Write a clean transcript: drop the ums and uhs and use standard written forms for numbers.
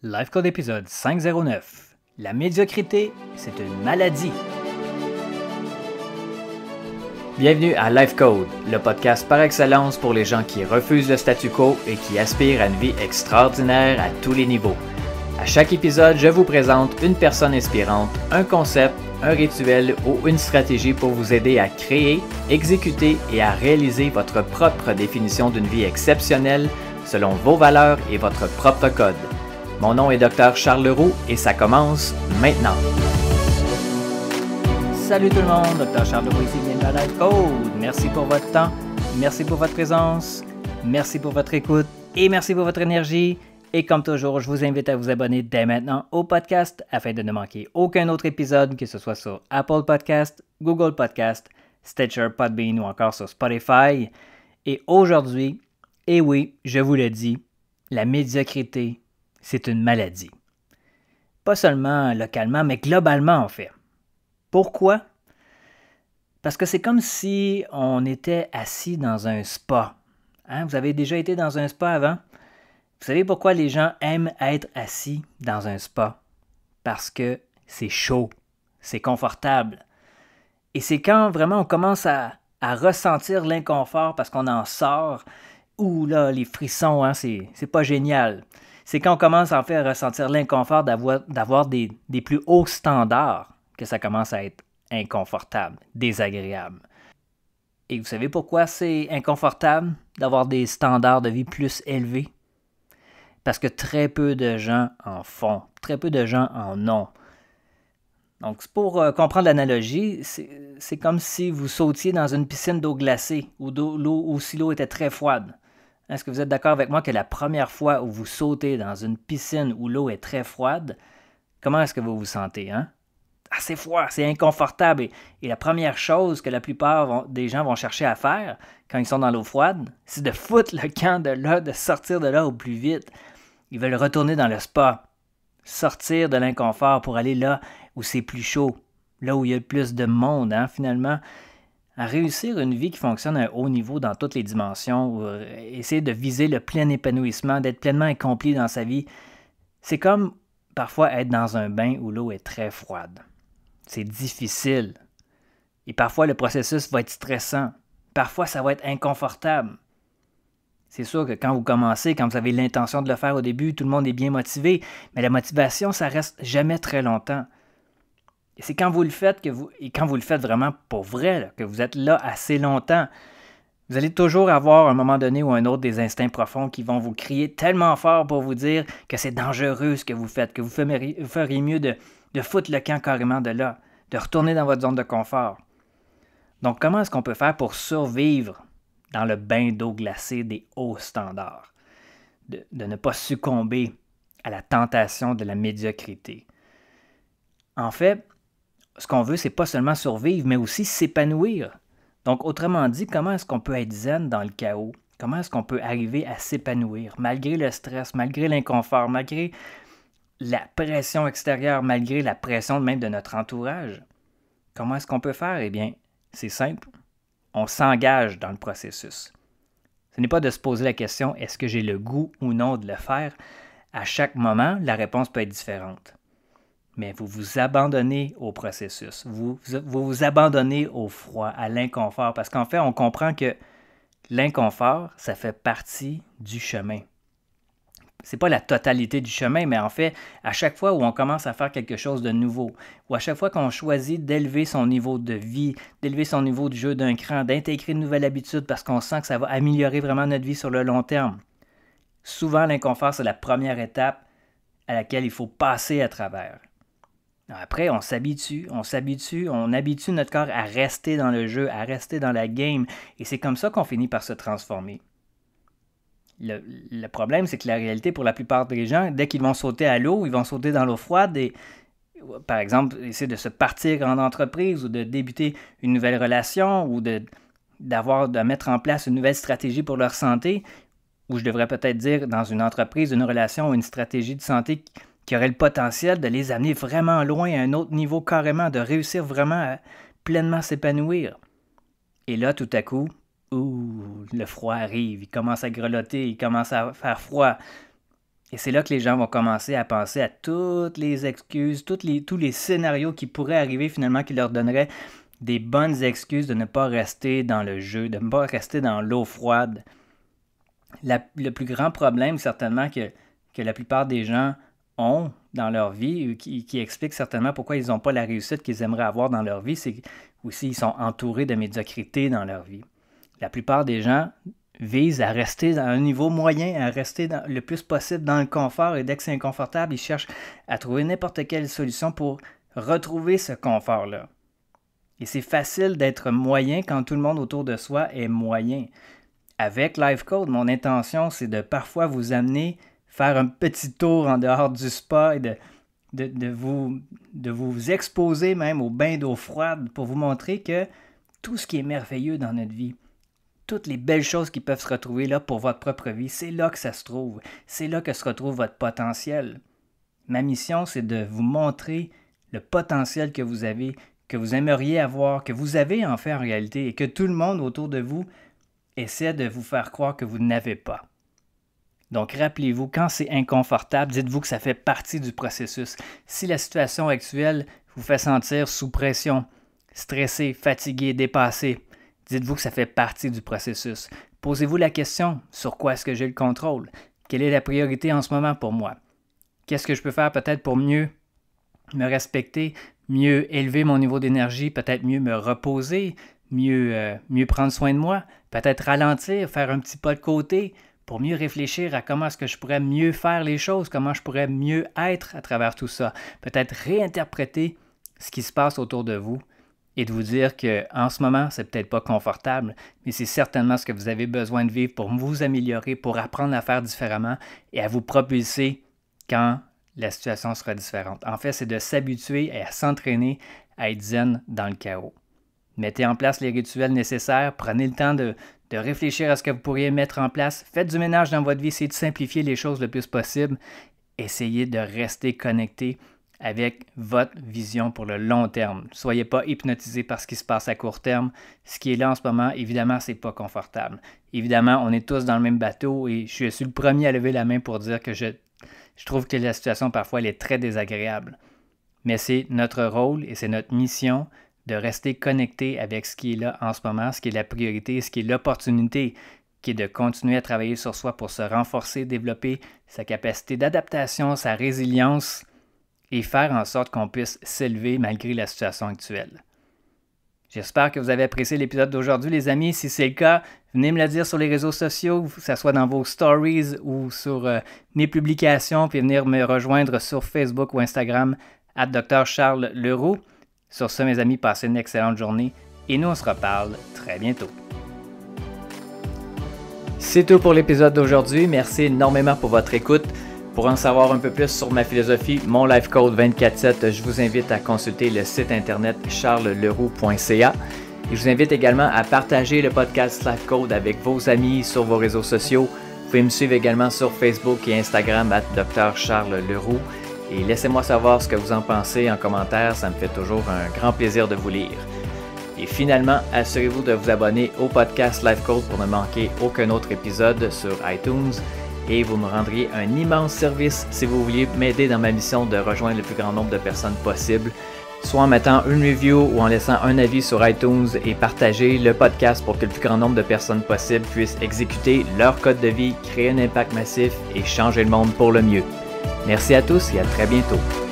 Life Code épisode 509. La médiocrité, c'est une maladie. Bienvenue à Life Code, le podcast par excellence pour les gens qui refusent le statu quo et qui aspirent à une vie extraordinaire à tous les niveaux. À chaque épisode, je vous présente une personne inspirante, un concept, un rituel ou une stratégie pour vous aider à créer, exécuter et à réaliser votre propre définition d'une vie exceptionnelle selon vos valeurs et votre propre code. Mon nom est Dr Charles Leroux et ça commence maintenant. Salut tout le monde, Dr Charles Leroux ici, bienvenue à Life Code. Merci pour votre temps, merci pour votre présence, merci pour votre écoute et merci pour votre énergie. Et comme toujours, je vous invite à vous abonner dès maintenant au podcast afin de ne manquer aucun autre épisode, que ce soit sur Apple Podcast, Google Podcast, Stitcher, Podbean ou encore sur Spotify. Et aujourd'hui, et oui, je vous le dis, la médiocrité, c'est une maladie. Pas seulement localement, mais globalement en fait. Pourquoi? Parce que c'est comme si on était assis dans un spa. Hein? Vous avez déjà été dans un spa avant? Vous savez pourquoi les gens aiment être assis dans un spa? Parce que c'est chaud, c'est confortable. Et c'est quand vraiment on commence à ressentir l'inconfort parce qu'on en sort, ouh là, les frissons, hein, c'est pas génial. C'est quand on commence en fait à ressentir l'inconfort d'avoir des plus hauts standards que ça commence à être inconfortable, désagréable. Et vous savez pourquoi c'est inconfortable d'avoir des standards de vie plus élevés? Parce que très peu de gens en font, très peu de gens en ont. Donc, pour comprendre l'analogie, c'est comme si vous sautiez dans une piscine d'eau glacée ou si l'eau était très froide. Est-ce que vous êtes d'accord avec moi que la première fois où vous sautez dans une piscine où l'eau est très froide, comment est-ce que vous vous sentez, hein? Ah, c'est froid, c'est inconfortable. Et la première chose que la plupart des gens vont chercher à faire quand ils sont dans l'eau froide, c'est de foutre le camp de là, de sortir de là au plus vite. Ils veulent retourner dans le spa, sortir de l'inconfort pour aller là où c'est plus chaud, là où il y a plus de monde, hein, finalement. À réussir une vie qui fonctionne à un haut niveau dans toutes les dimensions, essayer de viser le plein épanouissement, d'être pleinement accompli dans sa vie, c'est comme parfois être dans un bain où l'eau est très froide. C'est difficile. Et parfois, le processus va être stressant. Parfois, ça va être inconfortable. C'est sûr que quand vous commencez, quand vous avez l'intention de le faire au début, tout le monde est bien motivé, mais la motivation, ça reste jamais très longtemps. Et c'est quand vous le faites quand vous le faites vraiment pour vrai, là, que vous êtes là assez longtemps, vous allez toujours avoir un moment donné ou un autre des instincts profonds qui vont vous crier tellement fort pour vous dire que c'est dangereux ce que vous faites, que vous feriez mieux de foutre le camp carrément de là, de retourner dans votre zone de confort. Donc, comment est-ce qu'on peut faire pour survivre dans le bain d'eau glacée des hauts standards, de ne pas succomber à la tentation de la médiocrité? En fait, ce qu'on veut, c'est pas seulement survivre, mais aussi s'épanouir. Donc, autrement dit, comment est-ce qu'on peut être zen dans le chaos? Comment est-ce qu'on peut arriver à s'épanouir, malgré le stress, malgré l'inconfort, malgré la pression extérieure, malgré la pression même de notre entourage? Comment est-ce qu'on peut faire? Eh bien, c'est simple. On s'engage dans le processus. Ce n'est pas de se poser la question « est-ce que j'ai le goût ou non de le faire ?» À chaque moment, la réponse peut être différente. Mais vous vous abandonnez au processus. Vous vous abandonnez au froid, à l'inconfort. Parce qu'en fait, on comprend que l'inconfort, ça fait partie du chemin. C'est pas la totalité du chemin, mais en fait, à chaque fois où on commence à faire quelque chose de nouveau, ou à chaque fois qu'on choisit d'élever son niveau de vie, d'élever son niveau de jeu d'un cran, d'intégrer une nouvelle habitude parce qu'on sent que ça va améliorer vraiment notre vie sur le long terme, souvent l'inconfort, c'est la première étape à laquelle il faut passer à travers. Après, on habitue notre corps à rester dans le jeu, à rester dans la game, et c'est comme ça qu'on finit par se transformer. Le problème, c'est que la réalité, pour la plupart des gens, dès qu'ils vont sauter à l'eau, ils vont sauter dans l'eau froide et, par exemple, essayer de se partir en entreprise ou de débuter une nouvelle relation ou de mettre en place une nouvelle stratégie pour leur santé, ou je devrais peut-être dire dans une entreprise, une relation ou une stratégie de santé qui aurait le potentiel de les amener vraiment loin à un autre niveau carrément, de réussir vraiment à pleinement s'épanouir. Et là, tout à coup, le froid arrive, il commence à grelotter, il commence à faire froid. Et c'est là que les gens vont commencer à penser à toutes les excuses, tous les scénarios qui pourraient arriver finalement qui leur donneraient des bonnes excuses de ne pas rester dans le jeu, de ne pas rester dans l'eau froide. Le plus grand problème certainement que la plupart des gens ont dans leur vie, qui explique certainement pourquoi ils n'ont pas la réussite qu'ils aimeraient avoir dans leur vie, c'est aussi ils sont entourés de médiocrité dans leur vie. La plupart des gens visent à rester dans un niveau moyen, à rester le plus possible dans le confort, et dès que c'est inconfortable, ils cherchent à trouver n'importe quelle solution pour retrouver ce confort-là. Et c'est facile d'être moyen quand tout le monde autour de soi est moyen. Avec Life Code, mon intention, c'est de parfois vous amener faire un petit tour en dehors du spa et de vous exposer même au bain d'eau froide pour vous montrer que tout ce qui est merveilleux dans notre vie, toutes les belles choses qui peuvent se retrouver là pour votre propre vie, c'est là que ça se trouve. C'est là que se retrouve votre potentiel. Ma mission, c'est de vous montrer le potentiel que vous avez, que vous aimeriez avoir, que vous avez en fait en réalité, et que tout le monde autour de vous essaie de vous faire croire que vous n'avez pas. Donc rappelez-vous, quand c'est inconfortable, dites-vous que ça fait partie du processus. Si la situation actuelle vous fait sentir sous pression, stressé, fatigué, dépassé, dites-vous que ça fait partie du processus. Posez-vous la question, sur quoi est-ce que j'ai le contrôle? Quelle est la priorité en ce moment pour moi? Qu'est-ce que je peux faire peut-être pour mieux me respecter, mieux élever mon niveau d'énergie, peut-être mieux me reposer, mieux prendre soin de moi, peut-être ralentir, faire un petit pas de côté pour mieux réfléchir à comment est-ce que je pourrais mieux faire les choses, comment je pourrais mieux être à travers tout ça, peut-être réinterpréter ce qui se passe autour de vous et de vous dire qu'en ce moment, c'est peut-être pas confortable, mais c'est certainement ce que vous avez besoin de vivre pour vous améliorer, pour apprendre à faire différemment et à vous propulser quand la situation sera différente. En fait, c'est de s'habituer et à s'entraîner à être zen dans le chaos. Mettez en place les rituels nécessaires, prenez le temps de réfléchir à ce que vous pourriez mettre en place, faites du ménage dans votre vie, essayez de simplifier les choses le plus possible, essayez de rester connecté avec votre vision pour le long terme. Ne soyez pas hypnotisé par ce qui se passe à court terme. Ce qui est là en ce moment, évidemment, c'est pas confortable. Évidemment, on est tous dans le même bateau et je suis le premier à lever la main pour dire que je trouve que la situation, parfois, elle est très désagréable. Mais c'est notre rôle et c'est notre mission de rester connecté avec ce qui est là en ce moment, ce qui est la priorité, ce qui est l'opportunité, qui est de continuer à travailler sur soi pour se renforcer, développer sa capacité d'adaptation, sa résilience et faire en sorte qu'on puisse s'élever malgré la situation actuelle. J'espère que vous avez apprécié l'épisode d'aujourd'hui, les amis. Si c'est le cas, venez me le dire sur les réseaux sociaux, que ce soit dans vos stories ou sur mes publications, puis venir me rejoindre sur Facebook ou Instagram @Dr Charles Leroux. Sur ce, mes amis, passez une excellente journée et nous, on se reparle très bientôt. C'est tout pour l'épisode d'aujourd'hui. Merci énormément pour votre écoute. Pour en savoir un peu plus sur ma philosophie, mon Life Code 24/7, je vous invite à consulter le site internet charlesleroux.ca. Et je vous invite également à partager le podcast Life Code avec vos amis sur vos réseaux sociaux. Vous pouvez me suivre également sur Facebook et Instagram @Dr Charles Leroux. Et laissez-moi savoir ce que vous en pensez en commentaire, ça me fait toujours un grand plaisir de vous lire. Et finalement, assurez-vous de vous abonner au podcast Life Code pour ne manquer aucun autre épisode sur iTunes. Et vous me rendriez un immense service si vous vouliez m'aider dans ma mission de rejoindre le plus grand nombre de personnes possible, soit en mettant une review ou en laissant un avis sur iTunes et partager le podcast pour que le plus grand nombre de personnes possible puissent exécuter leur code de vie, créer un impact massif et changer le monde pour le mieux. Merci à tous et à très bientôt.